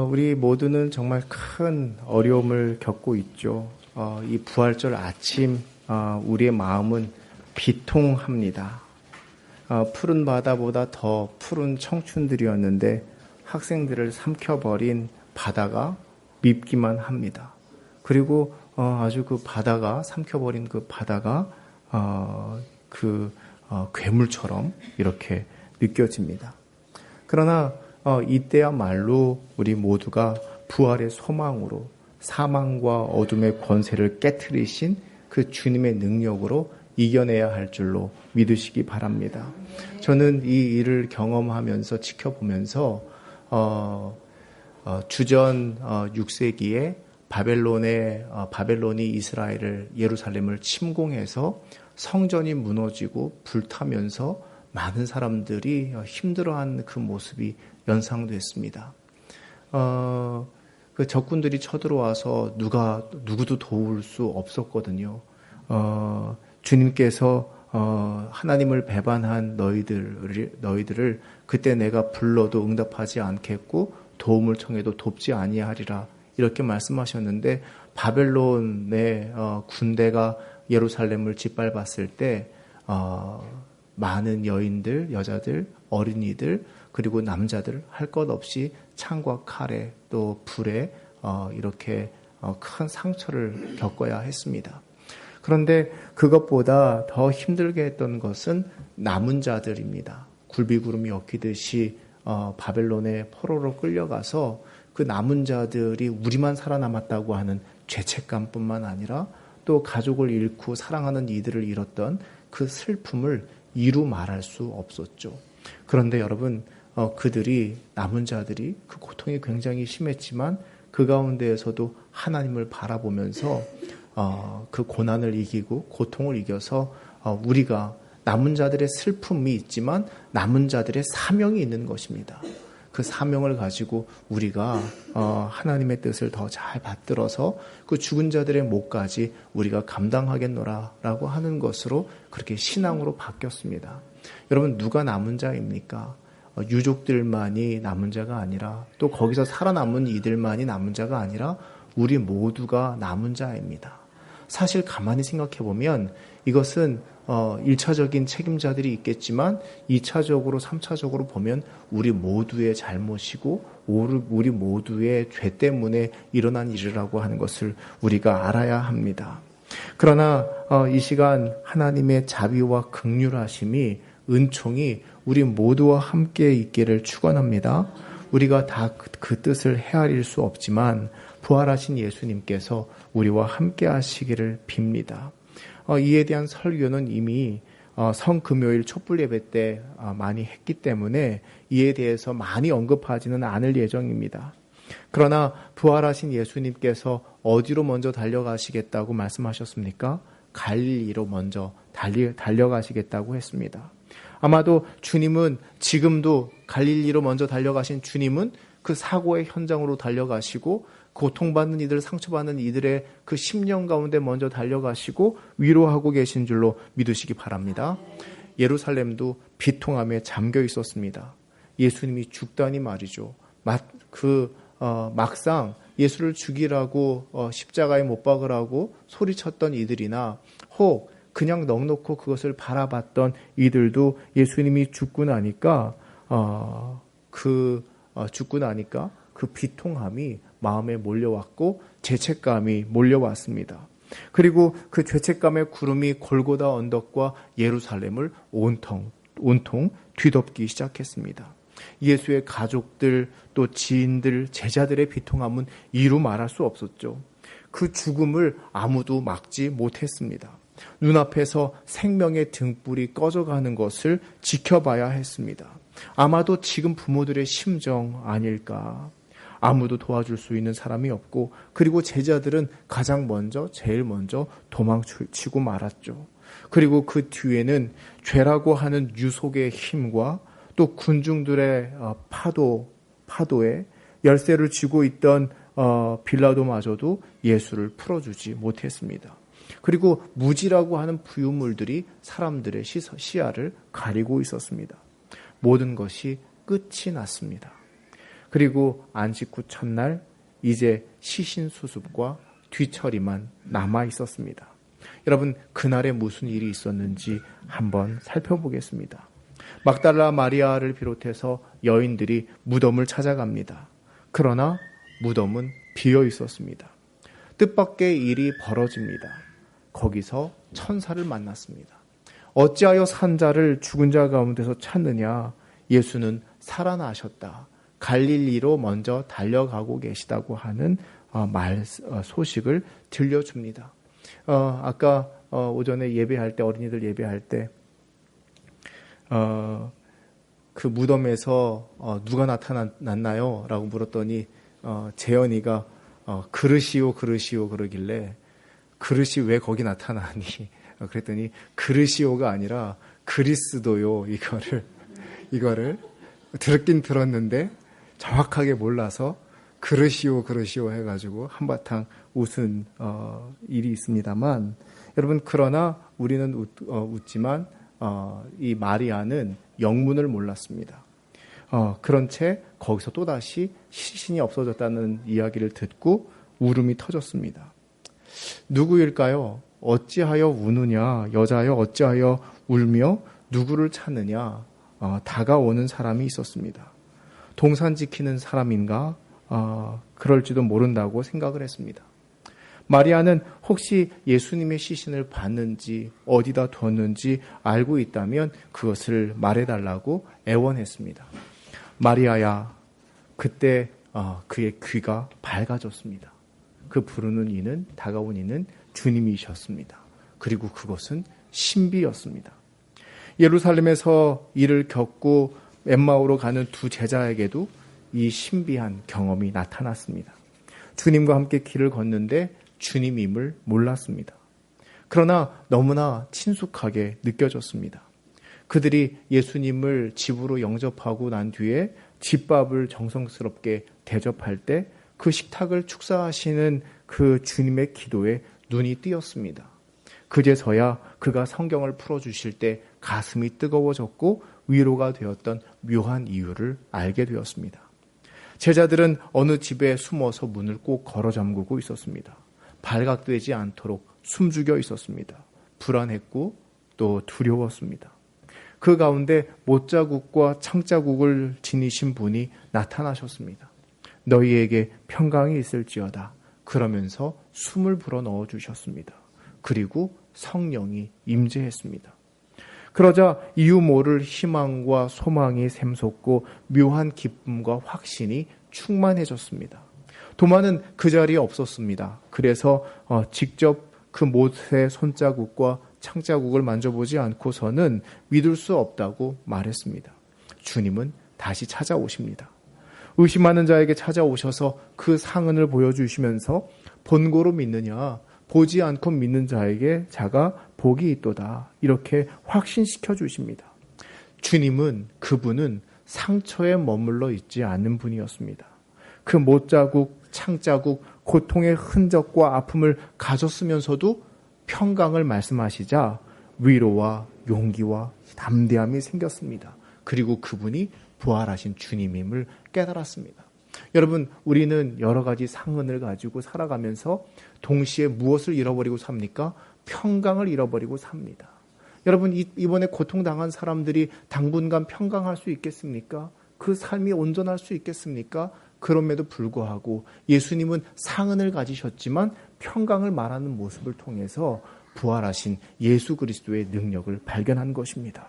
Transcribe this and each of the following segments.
우리 모두는 정말 큰 어려움을 겪고 있죠. 이 부활절 아침, 우리의 마음은 비통합니다. 푸른 바다보다 더 푸른 청춘들이었는데 학생들을 삼켜버린 바다가 밉기만 합니다. 그리고 아주 그 바다가 삼켜버린 그 바다가 괴물처럼 이렇게 느껴집니다. 그러나 이때야말로 우리 모두가 부활의 소망으로 사망과 어둠의 권세를 깨트리신 그 주님의 능력으로 이겨내야 할 줄로 믿으시기 바랍니다. 저는 이 일을 경험하면서 지켜보면서 주전 6세기에 바벨론이 이스라엘을 예루살렘을 침공해서 성전이 무너지고 불타면서 많은 사람들이 힘들어한 그 모습이 연상됐습니다. 그 적군들이 쳐들어와서 누구도 도울 수 없었거든요. 주님께서 하나님을 배반한 너희들을 그때 내가 불러도 응답하지 않겠고 도움을 청해도 돕지 아니하리라 이렇게 말씀하셨는데 바벨론의 군대가 예루살렘을 짓밟았을 때 많은 여인들, 여자들, 어린이들 그리고 남자들 할 것 없이 창과 칼에 또 불에 이렇게 큰 상처를 겪어야 했습니다. 그런데 그것보다 더 힘들게 했던 것은 남은 자들입니다. 굴비구름이 엮이듯이 바벨론의 포로로 끌려가서 그 남은 자들이 우리만 살아남았다고 하는 죄책감뿐만 아니라 또 가족을 잃고 사랑하는 이들을 잃었던 그 슬픔을 이루 말할 수 없었죠. 그런데 여러분, 남은 자들이 그 고통이 굉장히 심했지만 그 가운데에서도 하나님을 바라보면서 그 고난을 이기고 고통을 이겨서 우리가 남은 자들의 슬픔이 있지만 남은 자들의 사명이 있는 것입니다. 그 사명을 가지고 우리가 하나님의 뜻을 더 잘 받들어서 그 죽은 자들의 몫까지 우리가 감당하겠노라라고 하는 것으로 그렇게 신앙으로 바뀌었습니다. 여러분, 누가 남은 자입니까? 유족들만이 남은 자가 아니라 또 거기서 살아남은 이들만이 남은 자가 아니라 우리 모두가 남은 자입니다. 사실 가만히 생각해 보면 이것은 1차적인 책임자들이 있겠지만 2차적으로 3차적으로 보면 우리 모두의 잘못이고 우리 모두의 죄 때문에 일어난 일이라고 하는 것을 우리가 알아야 합니다. 그러나 이 시간 하나님의 자비와 긍휼하심이 은총이 우리 모두와 함께 있기를 축원합니다. 우리가 다 그 뜻을 헤아릴 수 없지만 부활하신 예수님께서 우리와 함께 하시기를 빕니다. 이에 대한 설교는 이미 성금요일 촛불 예배 때 많이 했기 때문에 이에 대해서 많이 언급하지는 않을 예정입니다. 그러나 부활하신 예수님께서 어디로 먼저 달려가시겠다고 말씀하셨습니까? 갈릴리로 먼저 달려가시겠다고 했습니다. 아마도 주님은 지금도 갈릴리로 먼저 달려가신 주님은 그 사고의 현장으로 달려가시고 고통받는 이들, 상처받는 이들의 그 심령 가운데 먼저 달려가시고 위로하고 계신 줄로 믿으시기 바랍니다. 예루살렘도 비통함에 잠겨 있었습니다. 예수님이 죽다니 말이죠. 막상 예수를 죽이라고 십자가에 못 박으라고 소리쳤던 이들이나 혹 그냥 넉넉히 그것을 바라봤던 이들도 예수님이 죽고 나니까 그 비통함이 마음에 몰려왔고 죄책감이 몰려왔습니다. 그리고 그 죄책감의 구름이 골고다 언덕과 예루살렘을 온통 뒤덮기 시작했습니다. 예수의 가족들 또 지인들 제자들의 비통함은 이루 말할 수 없었죠. 그 죽음을 아무도 막지 못했습니다. 눈앞에서 생명의 등불이 꺼져가는 것을 지켜봐야 했습니다. 아마도 지금 부모들의 심정 아닐까. 아무도 도와줄 수 있는 사람이 없고 그리고 제자들은 제일 먼저 도망치고 말았죠. 그리고 그 뒤에는 죄라고 하는 유속의 힘과 또 군중들의 파도에 열쇠를 쥐고 있던 빌라도마저도 예수를 풀어주지 못했습니다. 그리고 무지라고 하는 부유물들이 사람들의 시야를 가리고 있었습니다. 모든 것이 끝이 났습니다. 그리고 안식 후 첫날 이제 시신 수습과 뒤처리만 남아 있었습니다. 여러분, 그날에 무슨 일이 있었는지 한번 살펴보겠습니다. 막달라 마리아를 비롯해서 여인들이 무덤을 찾아갑니다. 그러나 무덤은 비어 있었습니다. 뜻밖의 일이 벌어집니다. 거기서 천사를 만났습니다. 어찌하여 산 자를 죽은 자 가운데서 찾느냐? 예수는 살아나셨다. 갈릴리로 먼저 달려가고 계시다고 하는 소식을 들려줍니다. 아까 오전에 예배할 때, 어린이들 예배할 때 그 무덤에서 누가 나타났나요? 라고 물었더니 재현이가 그릇이요 그러길래 그릇이 왜 거기 나타나니? 그랬더니 그릇이요가 아니라 그리스도요. 이거를 들었긴 들었는데 정확하게 몰라서 그릇이요 해가지고 한바탕 웃은 일이 있습니다만, 여러분, 그러나 우리는 웃지만 이 마리아는 영문을 몰랐습니다. 그런 채 거기서 또다시 시신이 없어졌다는 이야기를 듣고 울음이 터졌습니다. 누구일까요? 어찌하여 우느냐? 여자여 어찌하여 울며 누구를 찾느냐? 다가오는 사람이 있었습니다. 동산 지키는 사람인가? 그럴지도 모른다고 생각을 했습니다. 마리아는 혹시 예수님의 시신을 봤는지 어디다 뒀는지 알고 있다면 그것을 말해달라고 애원했습니다. 마리아야, 그때 그의 귀가 밝아졌습니다. 그 부르는 이는, 다가온 이는 주님이셨습니다. 그리고 그것은 신비였습니다. 예루살렘에서 이를 겪고 엠마오로 가는 두 제자에게도 이 신비한 경험이 나타났습니다. 주님과 함께 길을 걷는데 주님임을 몰랐습니다. 그러나 너무나 친숙하게 느껴졌습니다. 그들이 예수님을 집으로 영접하고 난 뒤에 집밥을 정성스럽게 대접할 때 그 식탁을 축사하시는 그 주님의 기도에 눈이 띄었습니다. 그제서야 그가 성경을 풀어주실 때 가슴이 뜨거워졌고 위로가 되었던 묘한 이유를 알게 되었습니다. 제자들은 어느 집에 숨어서 문을 꼭 걸어 잠그고 있었습니다. 발각되지 않도록 숨죽여 있었습니다. 불안했고 또 두려웠습니다. 그 가운데 못자국과 창자국을 지니신 분이 나타나셨습니다. 너희에게 평강이 있을지어다. 그러면서 숨을 불어 넣어주셨습니다. 그리고 성령이 임재했습니다. 그러자 이유 모를 희망과 소망이 샘솟고 묘한 기쁨과 확신이 충만해졌습니다. 도마는 그 자리에 없었습니다. 그래서 직접 그 못의 손자국과 창자국을 만져보지 않고서는 믿을 수 없다고 말했습니다. 주님은 다시 찾아오십니다. 의심하는 자에게 찾아오셔서 그 상흔을 보여주시면서 본고로 믿느냐, 보지 않고 믿는 자에게 자가 복이 있도다, 이렇게 확신시켜 주십니다. 주님은, 그분은 상처에 머물러 있지 않는 분이었습니다. 그 못자국, 창자국, 고통의 흔적과 아픔을 가졌으면서도 평강을 말씀하시자 위로와 용기와 담대함이 생겼습니다. 그리고 그분이 부활하신 주님임을 깨달았습니다. 여러분, 우리는 여러 가지 상흔을 가지고 살아가면서 동시에 무엇을 잃어버리고 삽니까? 평강을 잃어버리고 삽니다. 여러분, 이번에 고통당한 사람들이 당분간 평강할 수 있겠습니까? 그 삶이 온전할 수 있겠습니까? 그럼에도 불구하고 예수님은 상흔을 가지셨지만 평강을 말하는 모습을 통해서 부활하신 예수 그리스도의 능력을 발견한 것입니다.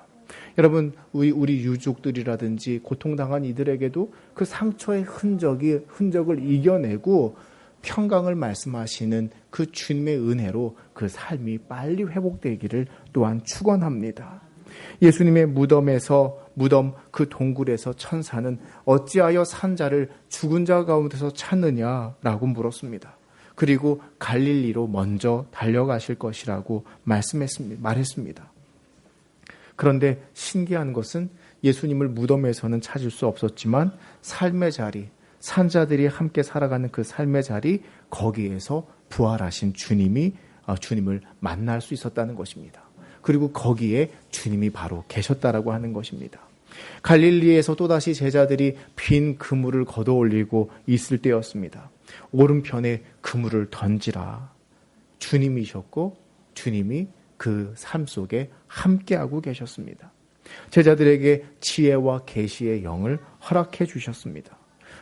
여러분, 우리 유족들이라든지 고통당한 이들에게도 그 상처의 흔적을 이겨내고 평강을 말씀하시는 그 주님의 은혜로 그 삶이 빨리 회복되기를 또한 축원합니다. 예수님의 무덤 그 동굴에서 천사는 어찌하여 산 자를 죽은 자 가운데서 찾느냐라고 물었습니다. 그리고 갈릴리로 먼저 달려가실 것이라고 말했습니다. 그런데 신기한 것은 예수님을 무덤에서는 찾을 수 없었지만 삶의 자리, 산자들이 함께 살아가는 그 삶의 자리, 거기에서 부활하신 주님을 만날 수 있었다는 것입니다. 그리고 거기에 주님이 바로 계셨다라고 하는 것입니다. 갈릴리에서 또다시 제자들이 빈 그물을 걷어올리고 있을 때였습니다. 오른편에 그물을 던지라. 주님이셨고 주님이 그 삶 속에 함께하고 계셨습니다. 제자들에게 지혜와 계시의 영을 허락해 주셨습니다.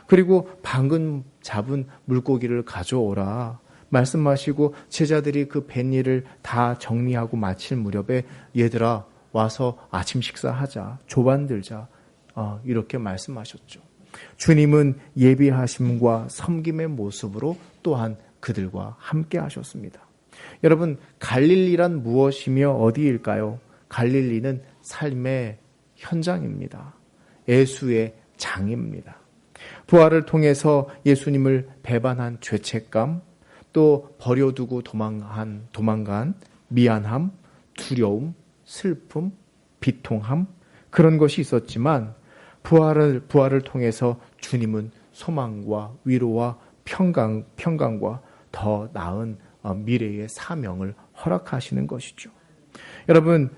그리고 방금 잡은 물고기를 가져오라 말씀하시고 제자들이 그 뱃일을 다 정리하고 마칠 무렵에 얘들아 와서 아침 식사하자, 조반 들자 이렇게 말씀하셨죠. 주님은 예비하심과 섬김의 모습으로 또한 그들과 함께 하셨습니다. 여러분, 갈릴리란 무엇이며 어디일까요? 갈릴리는 삶의 현장입니다. 예수의 장입니다. 부활을 통해서 예수님을 배반한 죄책감, 또 버려두고 도망간 미안함, 두려움, 슬픔, 비통함 그런 것이 있었지만 부활을 통해서 주님은 소망과 위로와 평강과 더 나은 미래의 사명을 허락하시는 것이죠. 여러분,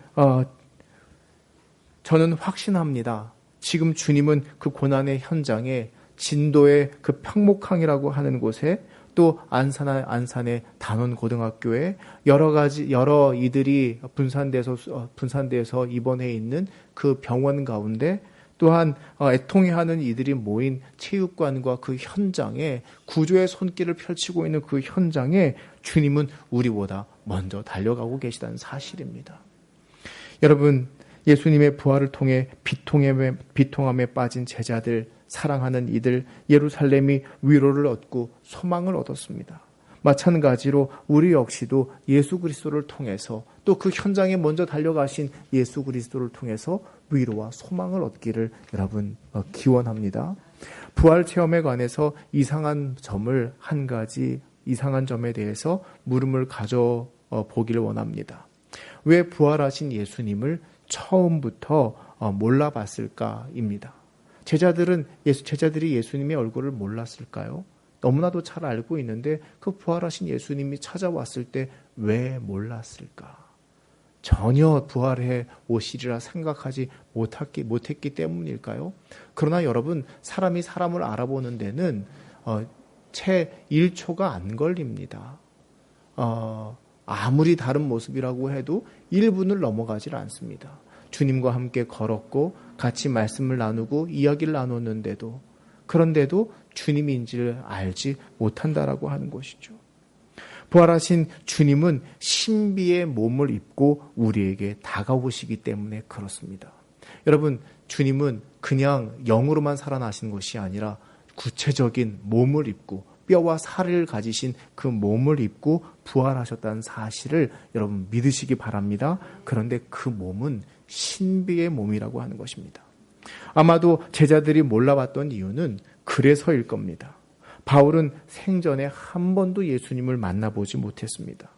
저는 확신합니다. 지금 주님은 그 고난의 현장에 진도의 그 평목항이라고 하는 곳에 또 안산의 단원고등학교에 여러 이들이 분산돼서 입원해 있는 그 병원 가운데 또한 애통해하는 이들이 모인 체육관과 그 현장에 구조의 손길을 펼치고 있는 그 현장에 주님은 우리보다 먼저 달려가고 계시다는 사실입니다. 여러분, 예수님의 부활을 통해 비통함에 빠진 제자들, 사랑하는 이들, 예루살렘이 위로를 얻고 소망을 얻었습니다. 마찬가지로 우리 역시도 예수 그리스도를 통해서 또 그 현장에 먼저 달려가신 예수 그리스도를 통해서 위로와 소망을 얻기를 여러분 기원합니다. 부활 체험에 관해서 이상한 점에 대해서 물음을 가져 보기를 원합니다. 왜 부활하신 예수님을 처음부터 몰라봤을까입니다. 제자들이 예수님의 얼굴을 몰랐을까요? 너무나도 잘 알고 있는데 그 부활하신 예수님이 찾아왔을 때 왜 몰랐을까? 전혀 부활해 오시리라 생각하지 못했기 때문일까요? 그러나 여러분, 사람이 사람을 알아보는 데는 채 1초가 안 걸립니다. 아무리 다른 모습이라고 해도 1분을 넘어가질 않습니다. 주님과 함께 걸었고 같이 말씀을 나누고 이야기를 나눴는데도 그런데도 주님인지를 알지 못한다라고 하는 것이죠. 부활하신 주님은 신비의 몸을 입고 우리에게 다가오시기 때문에 그렇습니다. 여러분, 주님은 그냥 영으로만 살아나신 것이 아니라 구체적인 몸을 입고 뼈와 살을 가지신 그 몸을 입고 부활하셨다는 사실을 여러분 믿으시기 바랍니다. 그런데 그 몸은 신비의 몸이라고 하는 것입니다. 아마도 제자들이 몰라봤던 이유는 그래서일 겁니다. 바울은 생전에 한 번도 예수님을 만나보지 못했습니다.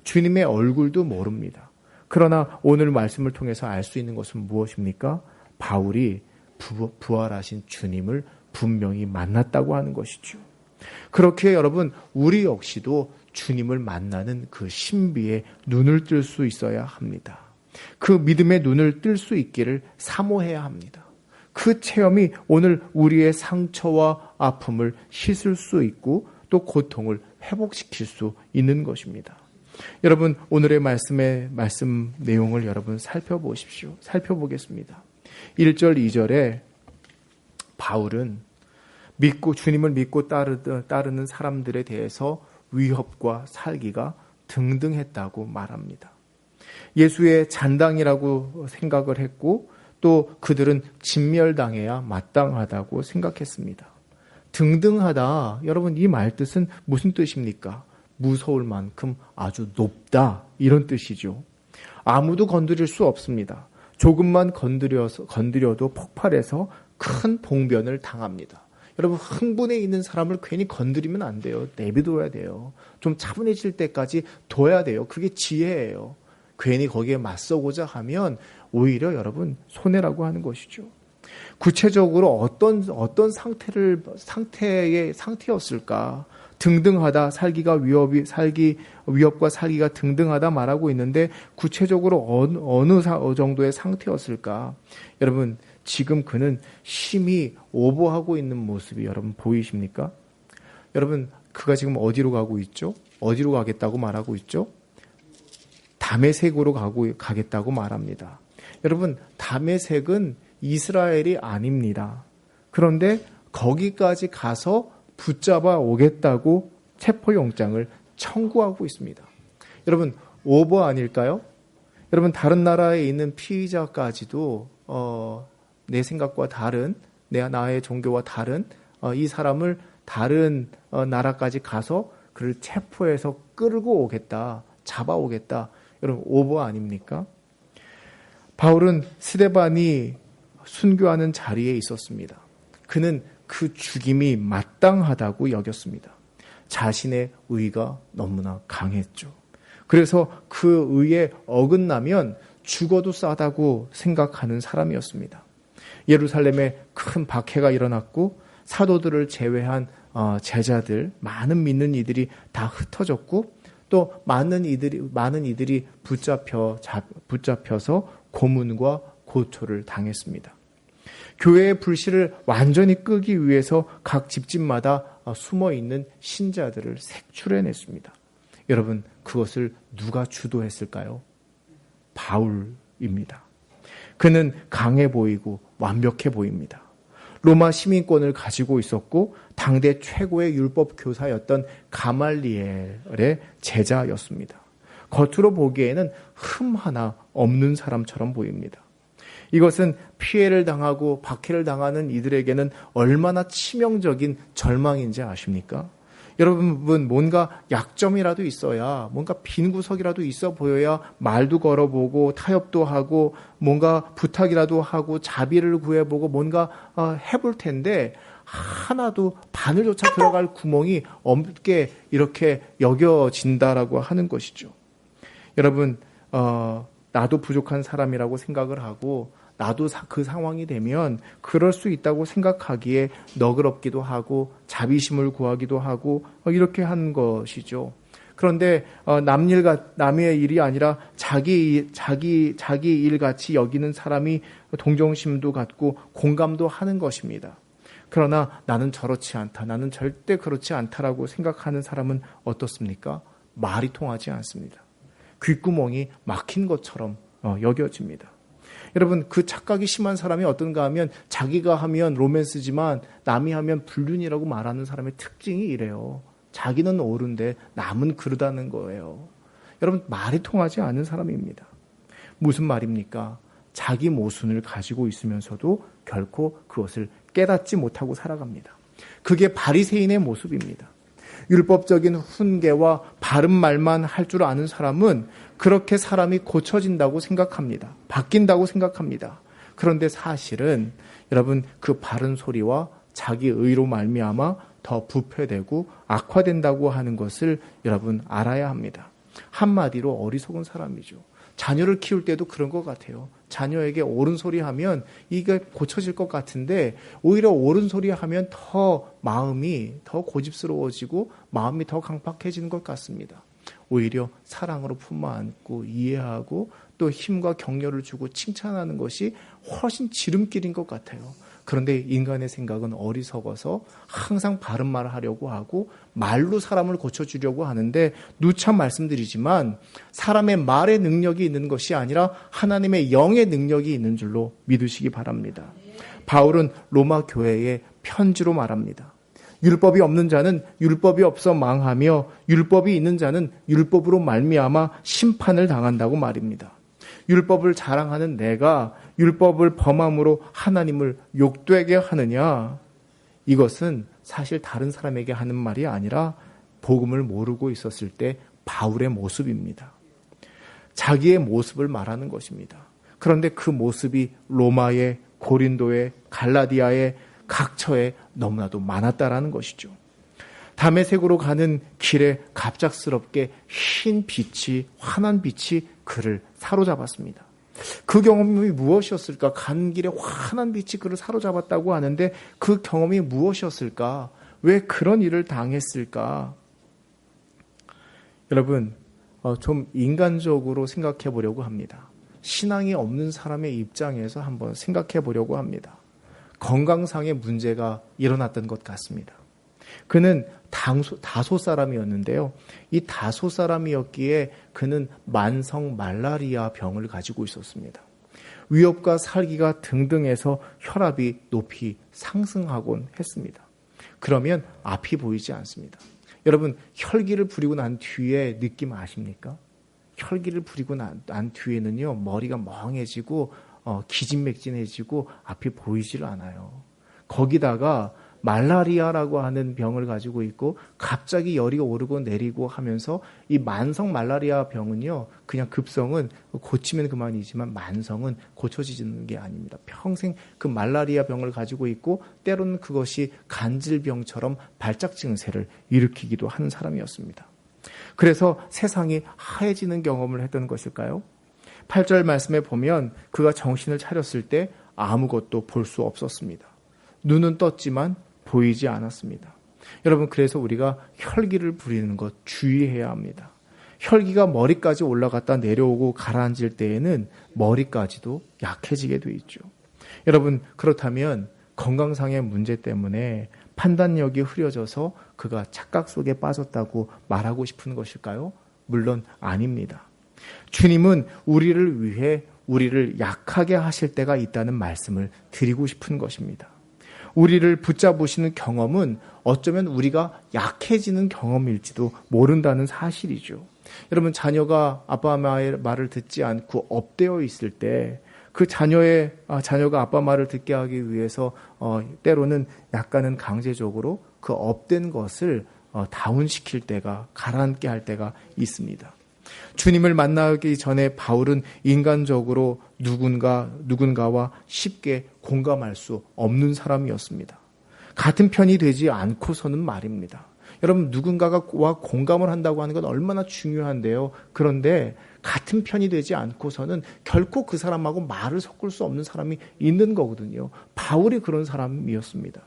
주님의 얼굴도 모릅니다. 그러나 오늘 말씀을 통해서 알 수 있는 것은 무엇입니까? 바울이 부활하신 주님을 분명히 만났다고 하는 것이죠. 그렇게 여러분, 우리 역시도 주님을 만나는 그 신비에 눈을 뜰 수 있어야 합니다. 그 믿음의 눈을 뜰 수 있기를 사모해야 합니다. 그 체험이 오늘 우리의 상처와 아픔을 씻을 수 있고 또 고통을 회복시킬 수 있는 것입니다. 여러분, 오늘의 말씀 내용을 여러분 살펴보겠습니다. 1절, 2절에 바울은 주님을 믿고 따르는 사람들에 대해서 위협과 살기가 등등했다고 말합니다. 예수의 잔당이라고 생각을 했고 또 그들은 진멸당해야 마땅하다고 생각했습니다. 등등하다. 여러분, 이 말 뜻은 무슨 뜻입니까? 무서울 만큼 아주 높다, 이런 뜻이죠. 아무도 건드릴 수 없습니다. 조금만 건드려도 폭발해서 큰 봉변을 당합니다. 여러분, 흥분해 있는 사람을 괜히 건드리면 안 돼요. 내비둬야 돼요. 좀 차분해질 때까지 둬야 돼요. 그게 지혜예요. 괜히 거기에 맞서고자 하면 오히려 여러분 손해라고 하는 것이죠. 구체적으로 어떤 상태였을까? 등등하다, 위협과 살기가 등등하다 말하고 있는데 구체적으로 어느 정도의 상태였을까? 여러분, 지금 그는 심히 오버하고 있는 모습이 여러분 보이십니까? 여러분, 그가 지금 어디로 가고 있죠? 어디로 가겠다고 말하고 있죠? 다메섹으로 가겠다고 말합니다. 여러분, 다메섹은 이스라엘이 아닙니다. 그런데 거기까지 가서 붙잡아 오겠다고 체포영장을 청구하고 있습니다. 여러분, 오버 아닐까요? 여러분, 다른 나라에 있는 피의자까지도 내 생각과 다른, 나의 종교와 다른 이 사람을 다른 나라까지 가서 그를 체포해서 끌고 오겠다, 잡아오겠다. 여러분, 오버 아닙니까? 바울은 스데반이 순교하는 자리에 있었습니다. 그는 그 죽임이 마땅하다고 여겼습니다. 자신의 의가 너무나 강했죠. 그래서 그 의에 어긋나면 죽어도 싸다고 생각하는 사람이었습니다. 예루살렘에 큰 박해가 일어났고 사도들을 제외한 제자들, 많은 믿는 이들이 다 흩어졌고 또 많은 이들이 붙잡혀서 고문과 고초를 당했습니다. 교회의 불씨를 완전히 끄기 위해서 각 집집마다 숨어있는 신자들을 색출해냈습니다. 여러분, 그것을 누가 주도했을까요? 바울입니다. 그는 강해 보이고 완벽해 보입니다. 로마 시민권을 가지고 있었고 당대 최고의 율법 교사였던 가말리엘의 제자였습니다. 겉으로 보기에는 흠 하나 없는 사람처럼 보입니다. 이것은 피해를 당하고 박해를 당하는 이들에게는 얼마나 치명적인 절망인지 아십니까? 여러분, 뭔가 약점이라도 있어야, 뭔가 빈 구석이라도 있어 보여야 말도 걸어보고 타협도 하고 뭔가 부탁이라도 하고 자비를 구해보고 뭔가 해볼 텐데 하나도 바늘조차 들어갈 구멍이 없게 이렇게 여겨진다라고 하는 것이죠. 여러분, 나도 부족한 사람이라고 생각을 하고 나도 그 상황이 되면 그럴 수 있다고 생각하기에 너그럽기도 하고 자비심을 구하기도 하고 이렇게 하는 것이죠. 그런데 남의 일이 아니라 자기 일같이 여기는 사람이 동정심도 갖고 공감도 하는 것입니다. 그러나 나는 저렇지 않다, 나는 절대 그렇지 않다라고 생각하는 사람은 어떻습니까? 말이 통하지 않습니다. 귓구멍이 막힌 것처럼 여겨집니다. 여러분, 그 착각이 심한 사람이 어떤가 하면 자기가 하면 로맨스지만 남이 하면 불륜이라고 말하는 사람의 특징이 이래요. 자기는 옳은데 남은 그러다는 거예요. 여러분, 말이 통하지 않은 사람입니다. 무슨 말입니까? 자기 모순을 가지고 있으면서도 결코 그것을 깨닫지 못하고 살아갑니다. 그게 바리새인의 모습입니다. 율법적인 훈계와 바른 말만 할 줄 아는 사람은 그렇게 사람이 고쳐진다고 생각합니다. 바뀐다고 생각합니다. 그런데 사실은 여러분, 그 바른 소리와 자기 의로 말미암아 더 부패되고 악화된다고 하는 것을 여러분 알아야 합니다. 한마디로 어리석은 사람이죠. 자녀를 키울 때도 그런 것 같아요. 자녀에게 옳은 소리 하면 이게 고쳐질 것 같은데 오히려 옳은 소리 하면 더 마음이 더 고집스러워지고 마음이 더 강팍해지는 것 같습니다. 오히려 사랑으로 품어 안고 이해하고 또 힘과 격려를 주고 칭찬하는 것이 훨씬 지름길인 것 같아요. 그런데 인간의 생각은 어리석어서 항상 바른 말을 하려고 하고 말로 사람을 고쳐주려고 하는데 누차 말씀드리지만 사람의 말의 능력이 있는 것이 아니라 하나님의 영의 능력이 있는 줄로 믿으시기 바랍니다. 바울은 로마 교회에 편지로 말합니다. 율법이 없는 자는 율법이 없어 망하며 율법이 있는 자는 율법으로 말미암아 심판을 당한다고 말입니다. 율법을 자랑하는 내가 율법을 범함으로 하나님을 욕되게 하느냐? 이것은 사실 다른 사람에게 하는 말이 아니라 복음을 모르고 있었을 때 바울의 모습입니다. 자기의 모습을 말하는 것입니다. 그런데 그 모습이 로마의, 고린도의, 갈라디아의 각처에 너무나도 많았다라는 것이죠. 다메섹으로 가는 길에 갑작스럽게 흰 빛이, 환한 빛이 그를 사로잡았습니다. 그 경험이 무엇이었을까? 가는 길에 환한 빛이 그를 사로잡았다고 하는데 그 경험이 무엇이었을까? 왜 그런 일을 당했을까? 여러분, 좀 인간적으로 생각해 보려고 합니다. 신앙이 없는 사람의 입장에서 한번 생각해 보려고 합니다. 건강상의 문제가 일어났던 것 같습니다. 그는 다소 사람이었는데요. 이 다소 사람이었기에 그는 만성 말라리아 병을 가지고 있었습니다. 위협과 살기가 등등해서 혈압이 높이 상승하곤 했습니다. 그러면 앞이 보이지 않습니다. 여러분, 혈기를 부리고 난 뒤에 느낌 아십니까? 혈기를 부리고 난 뒤에는요, 머리가 멍해지고 기진맥진해지고 앞이 보이질 않아요. 거기다가 말라리아라고 하는 병을 가지고 있고 갑자기 열이 오르고 내리고 하면서 이 만성 말라리아 병은요, 그냥 급성은 고치면 그만이지만 만성은 고쳐지는 게 아닙니다. 평생 그 말라리아 병을 가지고 있고 때로는 그것이 간질병처럼 발작 증세를 일으키기도 하는 사람이었습니다. 그래서 세상이 하얘지는 경험을 했던 것일까요? 8절 말씀에 보면 그가 정신을 차렸을 때 아무것도 볼 수 없었습니다. 눈은 떴지만 보이지 않았습니다. 여러분, 그래서 우리가 혈기를 부리는 것 주의해야 합니다. 혈기가 머리까지 올라갔다 내려오고 가라앉을 때에는 머리까지도 약해지게 돼 있죠. 여러분, 그렇다면 건강상의 문제 때문에 판단력이 흐려져서 그가 착각 속에 빠졌다고 말하고 싶은 것일까요? 물론 아닙니다. 주님은 우리를 위해 우리를 약하게 하실 때가 있다는 말씀을 드리고 싶은 것입니다. 우리를 붙잡으시는 경험은 어쩌면 우리가 약해지는 경험일지도 모른다는 사실이죠. 여러분, 자녀가 아빠 엄마의 말을 듣지 않고 업되어 있을 때 그 자녀가 아빠 말을 듣게 하기 위해서 때로는 약간은 강제적으로 그 업된 것을 다운시킬 때가, 가라앉게 할 때가 있습니다. 주님을 만나기 전에 바울은 인간적으로 누군가와 쉽게 공감할 수 없는 사람이었습니다. 같은 편이 되지 않고서는 말입니다. 여러분, 누군가와 공감을 한다고 하는 건 얼마나 중요한데요. 그런데 같은 편이 되지 않고서는 결코 그 사람하고 말을 섞을 수 없는 사람이 있는 거거든요. 바울이 그런 사람이었습니다.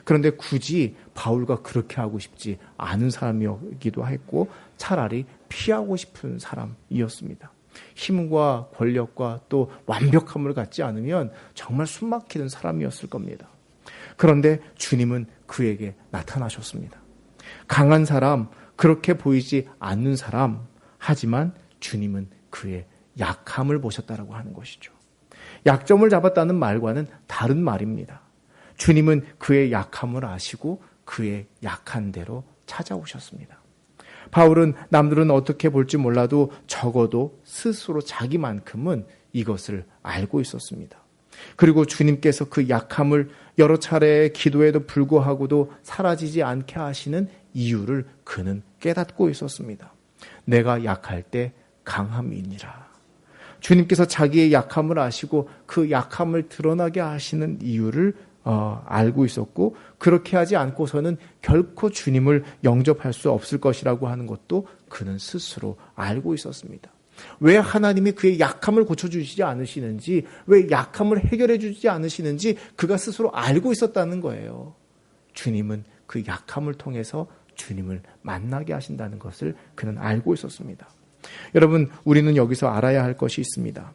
그런데 굳이 바울과 그렇게 하고 싶지 않은 사람이기도 했고 차라리 피하고 싶은 사람이었습니다. 힘과 권력과 또 완벽함을 갖지 않으면 정말 숨막히는 사람이었을 겁니다. 그런데 주님은 그에게 나타나셨습니다. 강한 사람, 그렇게 보이지 않는 사람, 하지만 주님은 그의 약함을 보셨다라고 하는 것이죠. 약점을 잡았다는 말과는 다른 말입니다. 주님은 그의 약함을 아시고 그의 약한 대로 찾아오셨습니다. 바울은 남들은 어떻게 볼지 몰라도 적어도 스스로 자기만큼은 이것을 알고 있었습니다. 그리고 주님께서 그 약함을 여러 차례의 기도에도 불구하고도 사라지지 않게 하시는 이유를 그는 깨닫고 있었습니다. 내가 약할 때 강함이 있니라. 주님께서 자기의 약함을 아시고 그 약함을 드러나게 하시는 이유를 알고 있었고 그렇게 하지 않고서는 결코 주님을 영접할 수 없을 것이라고 하는 것도 그는 스스로 알고 있었습니다. 왜 하나님이 그의 약함을 고쳐주시지 않으시는지, 왜 약함을 해결해 주지 않으시는지 그가 스스로 알고 있었다는 거예요. 주님은 그 약함을 통해서 주님을 만나게 하신다는 것을 그는 알고 있었습니다. 여러분, 우리는 여기서 알아야 할 것이 있습니다.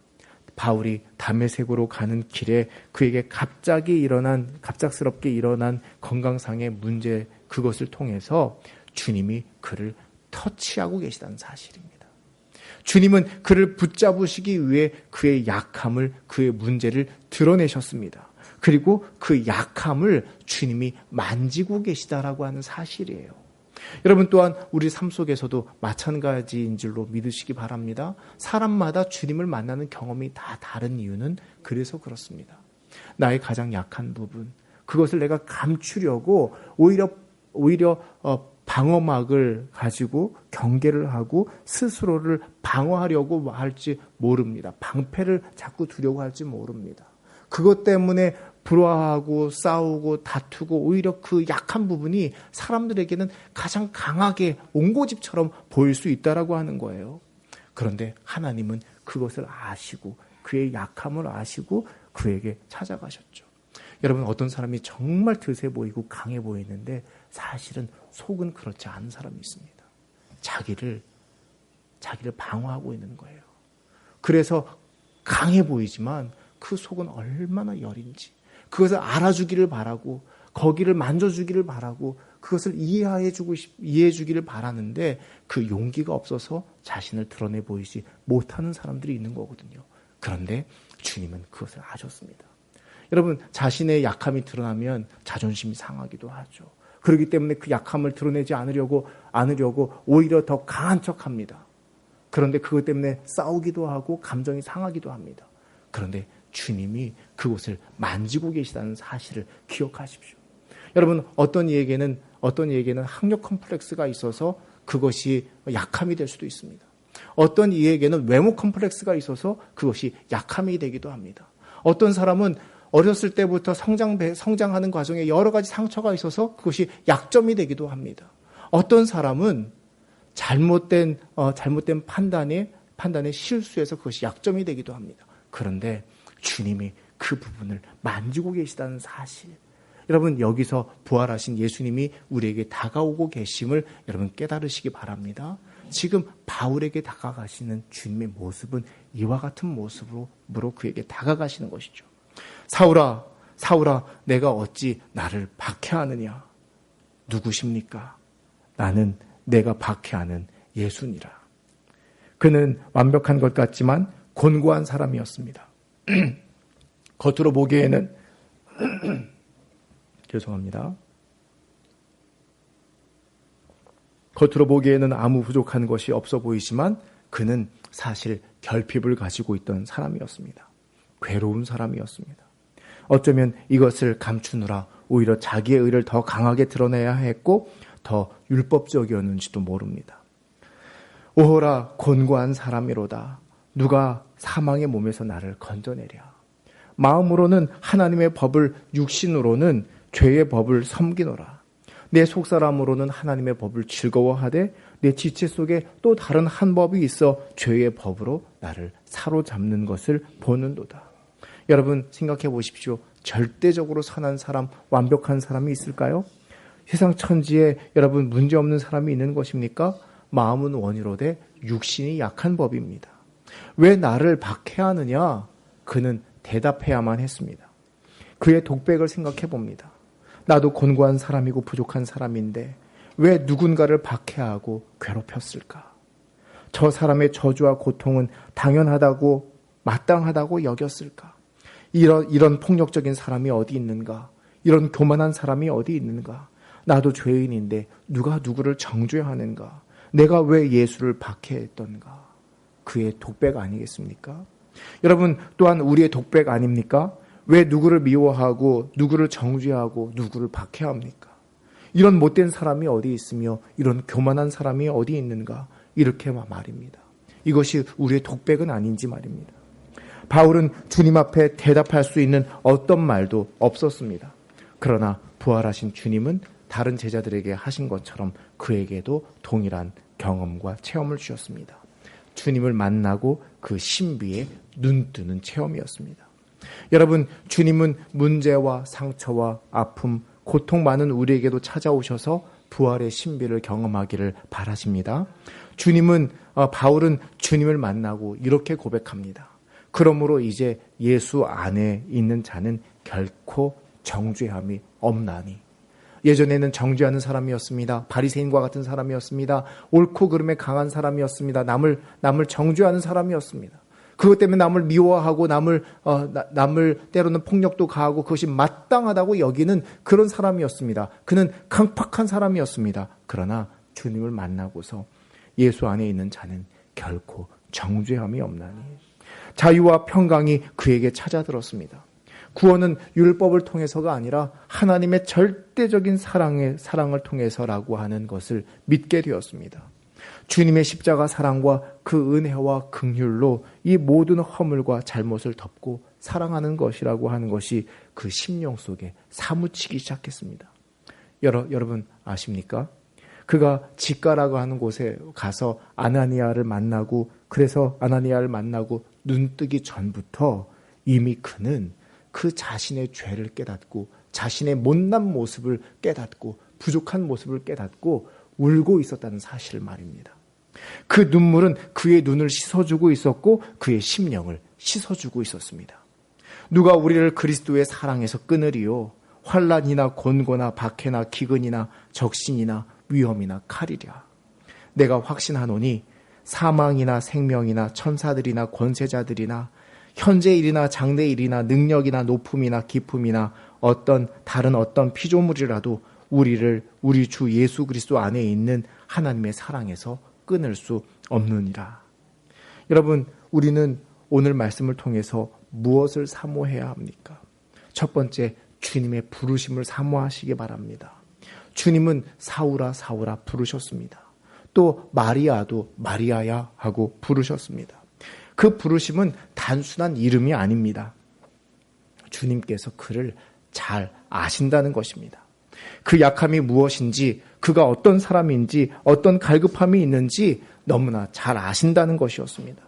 바울이 다메섹으로 가는 길에 그에게 갑작스럽게 일어난 건강상의 문제, 그것을 통해서 주님이 그를 터치하고 계시다는 사실입니다. 주님은 그를 붙잡으시기 위해 그의 약함을, 그의 문제를 드러내셨습니다. 그리고 그 약함을 주님이 만지고 계시다라고 하는 사실이에요. 여러분, 또한 우리 삶 속에서도 마찬가지인 줄로 믿으시기 바랍니다. 사람마다 주님을 만나는 경험이 다 다른 이유는 그래서 그렇습니다. 나의 가장 약한 부분, 그것을 내가 감추려고 오히려 방어막을 가지고 경계를 하고 스스로를 방어하려고 할지 모릅니다. 방패를 자꾸 두려고 할지 모릅니다. 그것 때문에 불화하고 싸우고 다투고 오히려 그 약한 부분이 사람들에게는 가장 강하게 옹고집처럼 보일 수 있다라고 하는 거예요. 그런데 하나님은 그것을 아시고 그의 약함을 아시고 그에게 찾아가셨죠. 여러분, 어떤 사람이 정말 드세 보이고 강해 보이는데 사실은 속은 그렇지 않은 사람이 있습니다. 자기를 방어하고 있는 거예요. 그래서 강해 보이지만 그 속은 얼마나 여린지, 그것을 알아주기를 바라고 거기를 만져주기를 바라고 그것을 이해해 주기를 바라는데 그 용기가 없어서 자신을 드러내 보이지 못하는 사람들이 있는 거거든요. 그런데 주님은 그것을 아셨습니다. 여러분, 자신의 약함이 드러나면 자존심이 상하기도 하죠. 그렇기 때문에 그 약함을 드러내지 않으려고 오히려 더 강한 척합니다. 그런데 그것 때문에 싸우기도 하고 감정이 상하기도 합니다. 그런데 주님이 그곳을 만지고 계시다는 사실을 기억하십시오. 여러분, 어떤 이에게는 학력 컴플렉스가 있어서 그것이 약함이 될 수도 있습니다. 어떤 이에게는 외모 컴플렉스가 있어서 그것이 약함이 되기도 합니다. 어떤 사람은 어렸을 때부터 성장하는 과정에 여러 가지 상처가 있어서 그것이 약점이 되기도 합니다. 어떤 사람은 잘못된 판단의 실수에서 그것이 약점이 되기도 합니다. 그런데 주님이 그 부분을 만지고 계시다는 사실, 여러분, 여기서 부활하신 예수님이 우리에게 다가오고 계심을 여러분 깨달으시기 바랍니다. 지금 바울에게 다가가시는 주님의 모습은 이와 같은 모습으로 그에게 다가가시는 것이죠. 사울아, 내가 어찌 나를 박해하느냐? 누구십니까? 나는 내가 박해하는 예수니라. 그는 완벽한 것 같지만 곤고한 사람이었습니다. 겉으로 보기에는 죄송합니다. 겉으로 보기에는 아무 부족한 것이 없어 보이지만 그는 사실 결핍을 가지고 있던 사람이었습니다. 괴로운 사람이었습니다. 어쩌면 이것을 감추느라 오히려 자기의 의를 더 강하게 드러내야 했고 더 율법적이었는지도 모릅니다. 오호라 곤고한 사람이로다. 누가 사망의 몸에서 나를 건져내랴. 마음으로는 하나님의 법을, 육신으로는 죄의 법을 섬기노라. 내 속사람으로는 하나님의 법을 즐거워하되 내 지체 속에 또 다른 한 법이 있어 죄의 법으로 나를 사로잡는 것을 보는도다. 여러분, 생각해 보십시오. 절대적으로 선한 사람, 완벽한 사람이 있을까요? 세상 천지에 여러분 문제없는 사람이 있는 것입니까? 마음은 원이로되 육신이 약한 법입니다. 왜 나를 박해하느냐? 그는 대답해야만 했습니다. 그의 독백을 생각해 봅니다. 나도 곤고한 사람이고 부족한 사람인데 왜 누군가를 박해하고 괴롭혔을까? 저 사람의 저주와 고통은 당연하다고 마땅하다고 여겼을까? 이런 폭력적인 사람이 어디 있는가? 이런 교만한 사람이 어디 있는가? 나도 죄인인데 누가 누구를 정죄하는가? 내가 왜 예수를 박해했던가? 그의 독백 아니겠습니까? 여러분, 또한 우리의 독백 아닙니까? 왜 누구를 미워하고 누구를 정죄하고 누구를 박해합니까? 이런 못된 사람이 어디 있으며 이런 교만한 사람이 어디 있는가? 이렇게 말입니다. 이것이 우리의 독백은 아닌지 말입니다. 바울은 주님 앞에 대답할 수 있는 어떤 말도 없었습니다. 그러나 부활하신 주님은 다른 제자들에게 하신 것처럼 그에게도 동일한 경험과 체험을 주셨습니다. 주님을 만나고 그 신비에 눈뜨는 체험이었습니다. 여러분, 주님은 문제와 상처와 아픔, 고통 많은 우리에게도 찾아오셔서 부활의 신비를 경험하기를 바라십니다. 바울은 주님을 만나고 이렇게 고백합니다. 그러므로 이제 예수 안에 있는 자는 결코 정죄함이 없나니. 예전에는 정죄하는 사람이었습니다. 바리새인과 같은 사람이었습니다. 옳고 그름에 강한 사람이었습니다. 남을 정죄하는 사람이었습니다. 그것 때문에 남을 미워하고 남을 때로는 폭력도 가하고 그것이 마땅하다고 여기는 그런 사람이었습니다. 그는 강팍한 사람이었습니다. 그러나 주님을 만나고서 예수 안에 있는 자는 결코 정죄함이 없나니. 자유와 평강이 그에게 찾아들었습니다. 구원은 율법을 통해서가 아니라 하나님의 절대적인 사랑을 통해서라고 하는 것을 믿게 되었습니다. 주님의 십자가 사랑과 그 은혜와 긍휼로 이 모든 허물과 잘못을 덮고 사랑하는 것이라고 하는 것이 그 심령 속에 사무치기 시작했습니다. 여러분 아십니까? 그가 직가라고 하는 곳에 가서 아나니아를 만나고, 그래서 아나니아를 만나고 눈뜨기 전부터 이미 그는 그 자신의 죄를 깨닫고 자신의 못난 모습을 깨닫고 부족한 모습을 깨닫고 울고 있었다는 사실을 말입니다. 그 눈물은 그의 눈을 씻어주고 있었고 그의 심령을 씻어주고 있었습니다. 누가 우리를 그리스도의 사랑에서 끊으리요? 환난이나 곤고나 박해나 기근이나 적신이나 위험이나 칼이랴. 내가 확신하노니 사망이나 생명이나 천사들이나 권세자들이나 현재 일이나 장래 일이나 능력이나 높음이나 깊음이나 다른 어떤 피조물이라도 우리를 우리 주 예수 그리스도 안에 있는 하나님의 사랑에서 끊을 수 없느니라. 여러분, 우리는 오늘 말씀을 통해서 무엇을 사모해야 합니까? 첫 번째, 주님의 부르심을 사모하시기 바랍니다. 주님은 사울아 사울아 부르셨습니다. 또 마리아도 마리아야 하고 부르셨습니다. 그 부르심은 단순한 이름이 아닙니다. 주님께서 그를 잘 아신다는 것입니다. 그 약함이 무엇인지, 그가 어떤 사람인지, 어떤 갈급함이 있는지 너무나 잘 아신다는 것이었습니다.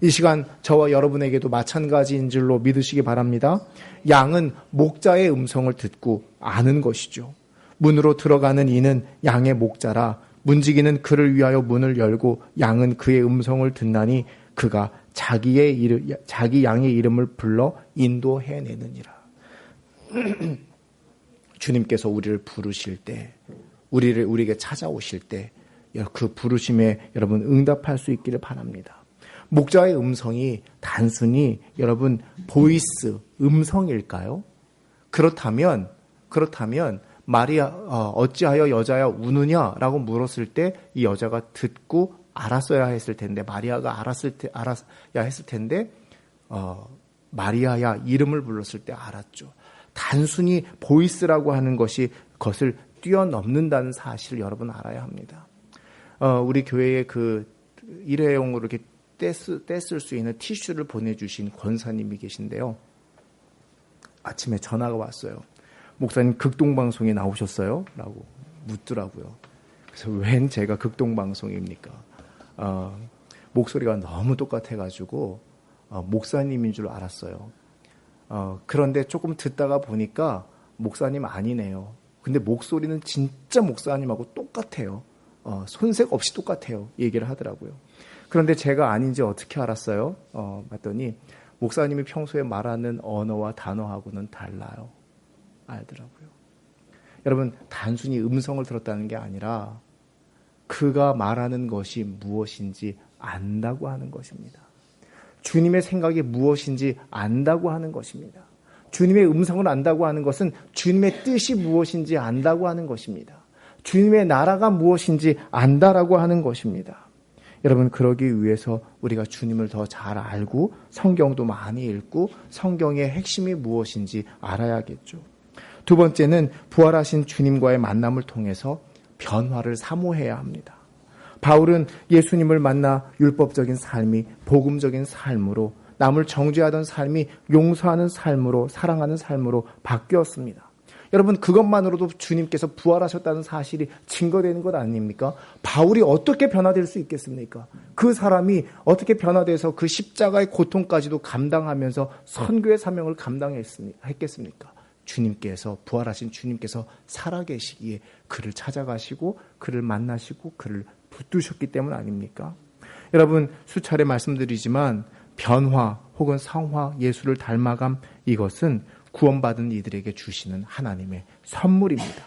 이 시간 저와 여러분에게도 마찬가지인 줄로 믿으시기 바랍니다. 양은 목자의 음성을 듣고 아는 것이죠. 문으로 들어가는 이는 양의 목자라 문지기는 그를 위하여 문을 열고 양은 그의 음성을 듣나니 그가 자기 양의 이름을 불러 인도해내느니라. 주님께서 우리를 부르실 때, 우리에게 찾아오실 때 그 부르심에 여러분 응답할 수 있기를 바랍니다. 목자의 음성이 단순히 여러분 보이스, 음성일까요? 그렇다면 마리아 어찌하여 여자야 우느냐라고 물었을 때 이 여자가 듣고 알았어야 했을 텐데, 마리아가 알아야 했을 텐데 마리아야 이름을 불렀을 때 알았죠. 단순히 보이스라고 하는 것이 그것을 뛰어넘는다는 사실을 여러분 알아야 합니다. 우리 교회에 그 일회용으로 이렇게 떼쓸 수 있는 티슈를 보내주신 권사님이 계신데요. 아침에 전화가 왔어요. 목사님 극동방송에 나오셨어요? 라고 묻더라고요. 그래서 웬 제가 극동방송입니까? 목소리가 너무 똑같아가지고 목사님인 줄 알았어요. 그런데 조금 듣다가 보니까 목사님 아니네요. 근데 목소리는 진짜 목사님하고 똑같아요. 손색 없이 똑같아요. 얘기를 하더라고요. 그런데 제가 아닌지 어떻게 알았어요? 봤더니 목사님이 평소에 말하는 언어와 단어하고는 달라요. 알더라고요. 여러분, 단순히 음성을 들었다는 게 아니라 그가 말하는 것이 무엇인지 안다고 하는 것입니다. 주님의 생각이 무엇인지 안다고 하는 것입니다. 주님의 음성을 안다고 하는 것은 주님의 뜻이 무엇인지 안다고 하는 것입니다. 주님의 나라가 무엇인지 안다라고 하는 것입니다. 여러분, 그러기 위해서 우리가 주님을 더 잘 알고 성경도 많이 읽고 성경의 핵심이 무엇인지 알아야겠죠. 두 번째는 부활하신 주님과의 만남을 통해서 변화를 사모해야 합니다. 바울은 예수님을 만나 율법적인 삶이 복음적인 삶으로, 남을 정죄하던 삶이 용서하는 삶으로, 사랑하는 삶으로 바뀌었습니다. 여러분, 그것만으로도 주님께서 부활하셨다는 사실이 증거되는 것 아닙니까? 바울이 어떻게 변화될 수 있겠습니까? 그 사람이 어떻게 변화돼서 그 십자가의 고통까지도 감당하면서 선교의 사명을 감당했겠습니까? 주님께서, 부활하신 주님께서 살아계시기에 그를 찾아가시고 그를 만나시고 그를 붙드셨기 때문 아닙니까? 여러분, 수차례 말씀드리지만 변화 혹은 성화, 예수를 닮아감, 이것은 구원받은 이들에게 주시는 하나님의 선물입니다.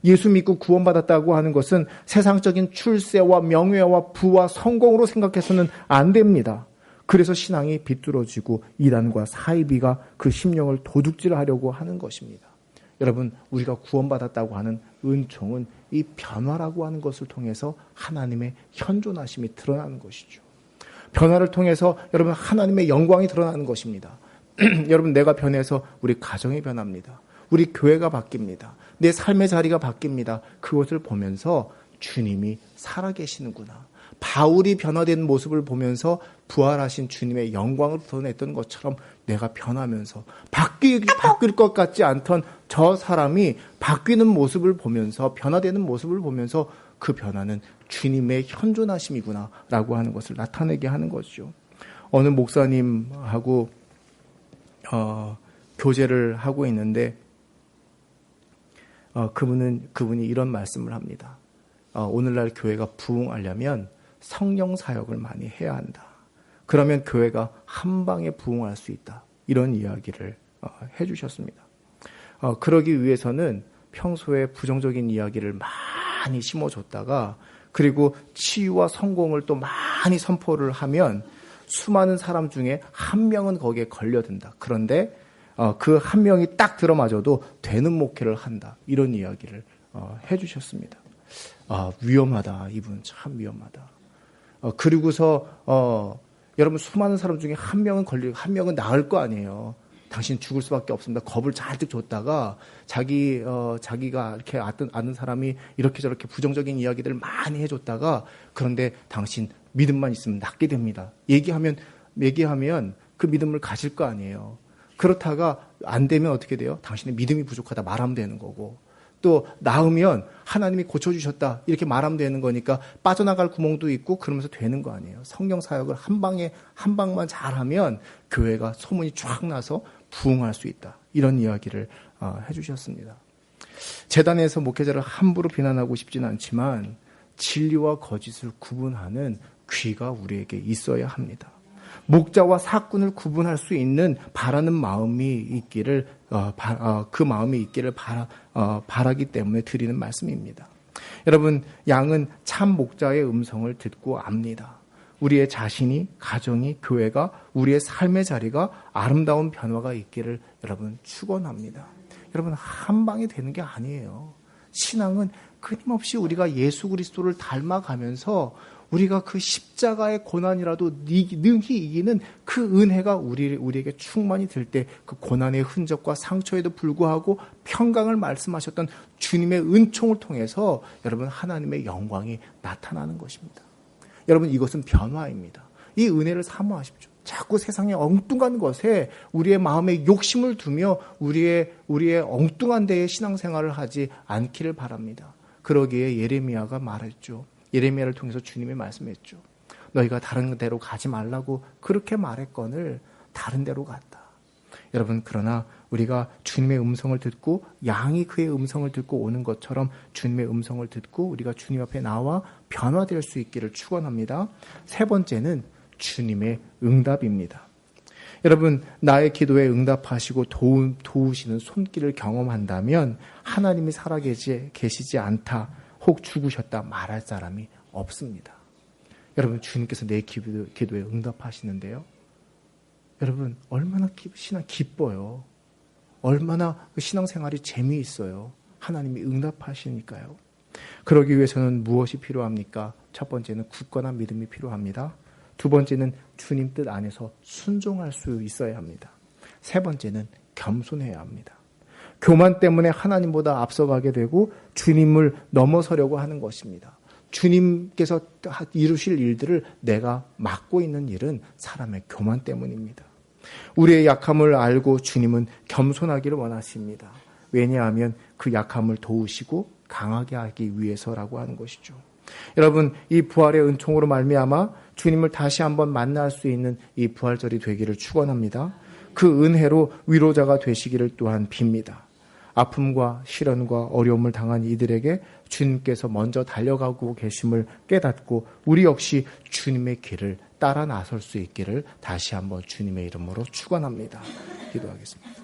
예수 믿고 구원받았다고 하는 것은 세상적인 출세와 명예와 부와 성공으로 생각해서는 안 됩니다. 그래서 신앙이 비뚤어지고 이단과 사이비가 그 심령을 도둑질하려고 하는 것입니다. 여러분, 우리가 구원받았다고 하는 은총은 이 변화라고 하는 것을 통해서 하나님의 현존하심이 드러나는 것이죠. 변화를 통해서 여러분 하나님의 영광이 드러나는 것입니다. 여러분, 내가 변해서 우리 가정이 변합니다. 우리 교회가 바뀝니다. 내 삶의 자리가 바뀝니다. 그것을 보면서 주님이 살아계시는구나. 바울이 변화된 모습을 보면서 부활하신 주님의 영광을 드러냈던 것처럼 내가 변하면서 바뀔 것 같지 않던 저 사람이 바뀌는 모습을 보면서, 변화되는 모습을 보면서 그 변화는 주님의 현존하심이구나 라고 하는 것을 나타내게 하는 것이죠. 어느 목사님하고 교제를 하고 있는데 그분이 이런 말씀을 합니다. 오늘날 교회가 부흥하려면 성령 사역을 많이 해야 한다. 그러면 교회가 한 방에 부흥할 수 있다. 이런 이야기를 해주셨습니다. 그러기 위해서는 평소에 부정적인 이야기를 많이 심어줬다가 그리고 치유와 성공을 또 많이 선포를 하면 수많은 사람 중에 한 명은 거기에 걸려든다. 그런데 그 한 명이 딱 들어맞아도 되는 목회를 한다. 이런 이야기를 해주셨습니다. 위험하다. 이분 참 위험하다. 그리고서 여러분 수많은 사람 중에 한 명은 걸리고 한 명은 나을 거 아니에요. 당신 죽을 수밖에 없습니다. 겁을 잔뜩 줬다가 자기가 이렇게 아는 사람이 이렇게 저렇게 부정적인 이야기들을 많이 해줬다가 그런데 당신 믿음만 있으면 낫게 됩니다. 얘기하면 그 믿음을 가질 거 아니에요. 그렇다가 안 되면 어떻게 돼요? 당신의 믿음이 부족하다 말하면 되는 거고 또 나으면 하나님이 고쳐주셨다 이렇게 말하면 되는 거니까 빠져나갈 구멍도 있고 그러면서 되는 거 아니에요. 성경 사역을 한 방만 잘하면 교회가 소문이 쫙 나서 부흥할 수 있다. 이런 이야기를 해주셨습니다. 재단에서 목회자를 함부로 비난하고 싶지는 않지만 진리와 거짓을 구분하는 귀가 우리에게 있어야 합니다. 목자와 사꾼을 구분할 수 있는 바라는 마음이 있기를 그 마음이 있기를 바라기 때문에 드리는 말씀입니다. 여러분, 양은 참 목자의 음성을 듣고 압니다. 우리의 자신이, 가정이, 교회가, 우리의 삶의 자리가 아름다운 변화가 있기를 여러분 축원합니다. 여러분, 한 방에 되는 게 아니에요. 신앙은 끊임없이 우리가 예수 그리스도를 닮아가면서 우리가 그 십자가의 고난이라도 능히 이기는 그 은혜가 우리에게 충만히 들 때 그 고난의 흔적과 상처에도 불구하고 평강을 말씀하셨던 주님의 은총을 통해서 여러분 하나님의 영광이 나타나는 것입니다. 여러분 이것은 변화입니다. 이 은혜를 사모하십시오. 자꾸 세상의 엉뚱한 것에 우리의 마음에 욕심을 두며 우리의 엉뚱한 데에 신앙생활을 하지 않기를 바랍니다. 그러기에 예레미야가 말했죠. 예레미야를 통해서 주님이 말씀했죠. 너희가 다른 데로 가지 말라고 그렇게 말했거늘 다른 데로 갔다. 여러분 그러나 우리가 주님의 음성을 듣고 양이 그의 음성을 듣고 오는 것처럼 주님의 음성을 듣고 우리가 주님 앞에 나와 변화될 수 있기를 축원합니다. 세 번째는 주님의 응답입니다. 여러분 나의 기도에 응답하시고 도우시는 손길을 경험한다면 하나님이 살아계시지 않다 혹 죽으셨다 말할 사람이 없습니다. 여러분 주님께서 내 기도에 응답하시는데요. 여러분 얼마나 신앙 기뻐요. 얼마나 그 신앙생활이 재미있어요. 하나님이 응답하시니까요. 그러기 위해서는 무엇이 필요합니까? 첫 번째는 굳건한 믿음이 필요합니다. 두 번째는 주님 뜻 안에서 순종할 수 있어야 합니다. 세 번째는 겸손해야 합니다. 교만 때문에 하나님보다 앞서가게 되고 주님을 넘어서려고 하는 것입니다. 주님께서 이루실 일들을 내가 맡고 있는 일은 사람의 교만 때문입니다. 우리의 약함을 알고 주님은 겸손하기를 원하십니다. 왜냐하면 그 약함을 도우시고 강하게 하기 위해서라고 하는 것이죠. 여러분 이 부활의 은총으로 말미암아 주님을 다시 한번 만날 수 있는 이 부활절이 되기를 축원합니다. 그 은혜로 위로자가 되시기를 또한 빕니다. 아픔과 시련과 어려움을 당한 이들에게 주님께서 먼저 달려가고 계심을 깨닫고 우리 역시 주님의 길을 따라 나설 수 있기를 다시 한번 주님의 이름으로 축원합니다. 기도하겠습니다.